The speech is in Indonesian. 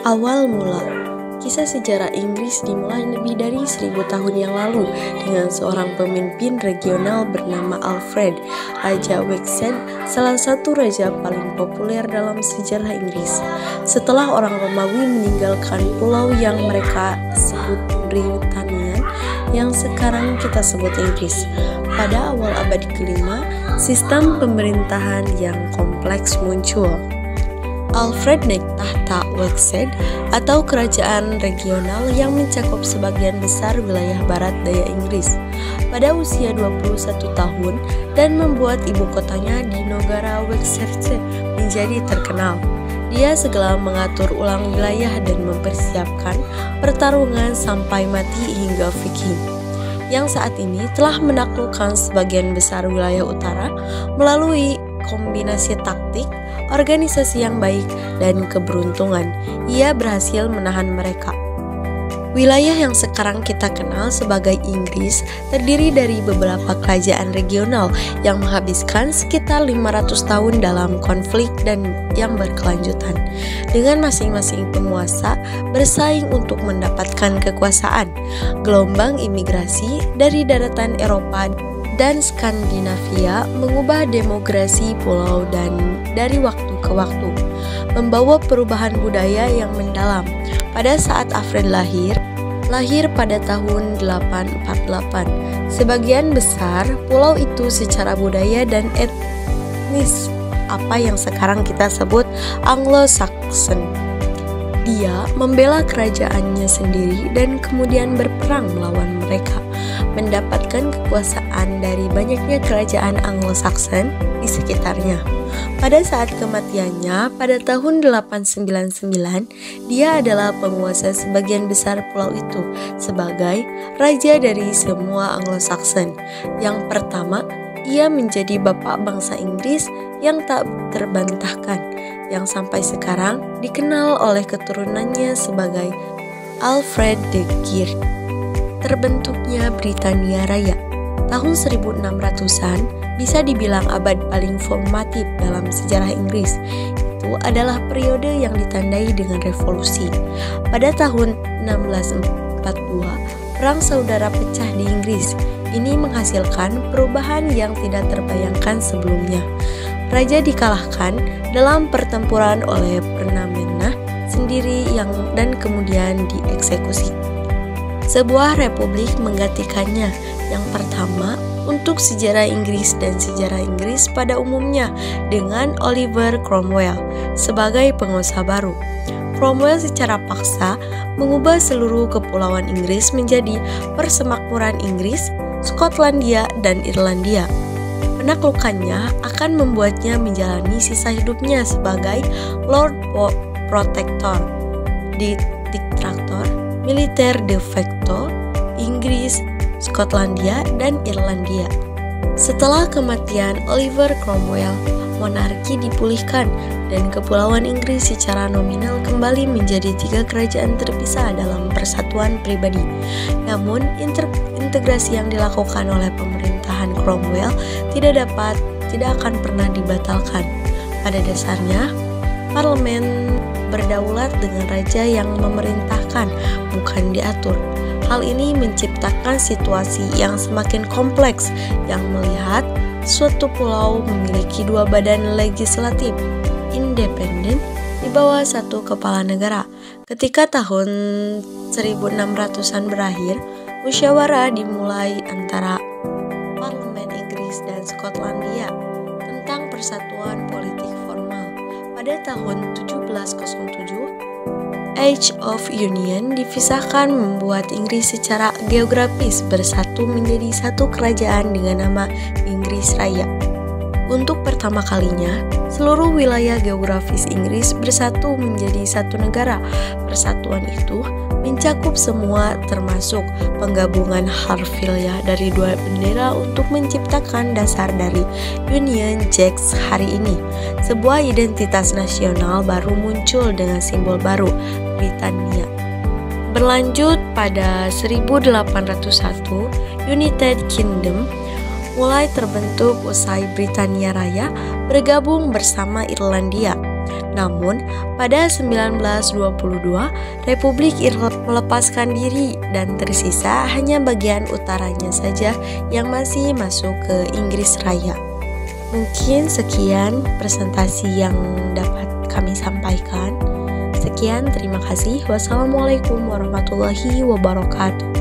Awal mula, kisah sejarah Inggris dimulai lebih dari 1000 tahun yang lalu dengan seorang pemimpin regional bernama Alfred, Raja Wessex, salah satu raja paling populer dalam sejarah Inggris. Setelah orang Romawi meninggalkan pulau yang mereka sebut Britania, yang sekarang kita sebut Inggris, pada awal abad ke-5, sistem pemerintahan yang kompleks muncul. Alfred naik tahta Wessex atau kerajaan regional yang mencakup sebagian besar wilayah barat daya Inggris pada usia 21 tahun dan membuat ibu kotanya di negara Wessex menjadi terkenal. Dia segera mengatur ulang wilayah dan mempersiapkan pertarungan sampai mati hingga Viking, yang saat ini telah menaklukkan sebagian besar wilayah utara melalui kombinasi taktik, organisasi yang baik, dan keberuntungan. Ia berhasil menahan mereka. Wilayah yang sekarang kita kenal sebagai Inggris terdiri dari beberapa kerajaan regional yang menghabiskan sekitar 500 tahun dalam konflik dan yang berkelanjutan, dengan masing-masing penguasa bersaing untuk mendapatkan kekuasaan. Gelombang imigrasi dari daratan Eropa dan Skandinavia mengubah demografi pulau dan dari waktu ke waktu, membawa perubahan budaya yang mendalam. Pada saat Alfred lahir pada tahun 848, sebagian besar pulau itu secara budaya dan etnis apa yang sekarang kita sebut Anglo-Saxon. Dia membela kerajaannya sendiri dan kemudian berperang melawan mereka, mendapatkan kekuasaan dari banyaknya kerajaan Anglo-Saxon di sekitarnya. Pada saat kematiannya pada tahun 899, dia adalah penguasa sebagian besar pulau itu sebagai raja dari semua Anglo-Saxon. Yang pertama, ia menjadi bapak bangsa Inggris yang tak terbantahkan, yang sampai sekarang dikenal oleh keturunannya sebagai Alfred the Great. Terbentuknya Britania Raya tahun 1600-an bisa dibilang abad paling formatif dalam sejarah Inggris. Itu adalah periode yang ditandai dengan revolusi. Pada tahun 1642, Perang Saudara pecah di Inggris. Ini menghasilkan perubahan yang tidak terbayangkan sebelumnya. Raja dikalahkan dalam pertempuran oleh Perdana sendiri dan kemudian dieksekusi. Sebuah republik menggantikannya. Yang pertama untuk sejarah Inggris dan sejarah Inggris pada umumnya dengan Oliver Cromwell sebagai penguasa baru. Cromwell secara paksa mengubah seluruh kepulauan Inggris menjadi persemakmuran Inggris, Skotlandia, dan Irlandia. Penaklukannya akan membuatnya menjalani sisa hidupnya sebagai Lord Protector, diktator militer de facto Inggris, Skotlandia, dan Irlandia. Setelah kematian Oliver Cromwell, monarki dipulihkan dan kepulauan Inggris secara nominal kembali menjadi 3 kerajaan terpisah dalam persatuan pribadi. Namun, integrasi yang dilakukan oleh pemerintahan Cromwell tidak akan pernah dibatalkan. Pada dasarnya, parlemen berdaulat dengan raja yang memerintahkan, bukan diatur. Hal ini menciptakan situasi yang semakin kompleks yang melihat suatu pulau memiliki 2 badan legislatif independen di bawah satu kepala negara. Ketika tahun 1600-an berakhir, musyawarah dimulai antara Parlemen Inggris dan Skotlandia tentang persatuan politik formal. Pada tahun 1707, Age of Union dipisahkan membuat Inggris secara geografis bersatu menjadi satu kerajaan dengan nama Inggris Raya. Untuk pertama kalinya, seluruh wilayah geografis Inggris bersatu menjadi satu negara. Persatuan itu mencakup semua termasuk penggabungan harfiah dari 2 bendera untuk menciptakan dasar dari Union Jack hari ini. Sebuah identitas nasional baru muncul dengan simbol baru, Britania. Berlanjut pada 1801, United Kingdom mulai terbentuk usai Britania Raya bergabung bersama Irlandia. Namun, pada 1922, Republik Irlandia melepaskan diri dan tersisa hanya bagian utaranya saja yang masih masuk ke Inggris Raya. Mungkin sekian presentasi yang dapat kami sampaikan. Sekian, terima kasih. Wassalamualaikum warahmatullahi wabarakatuh.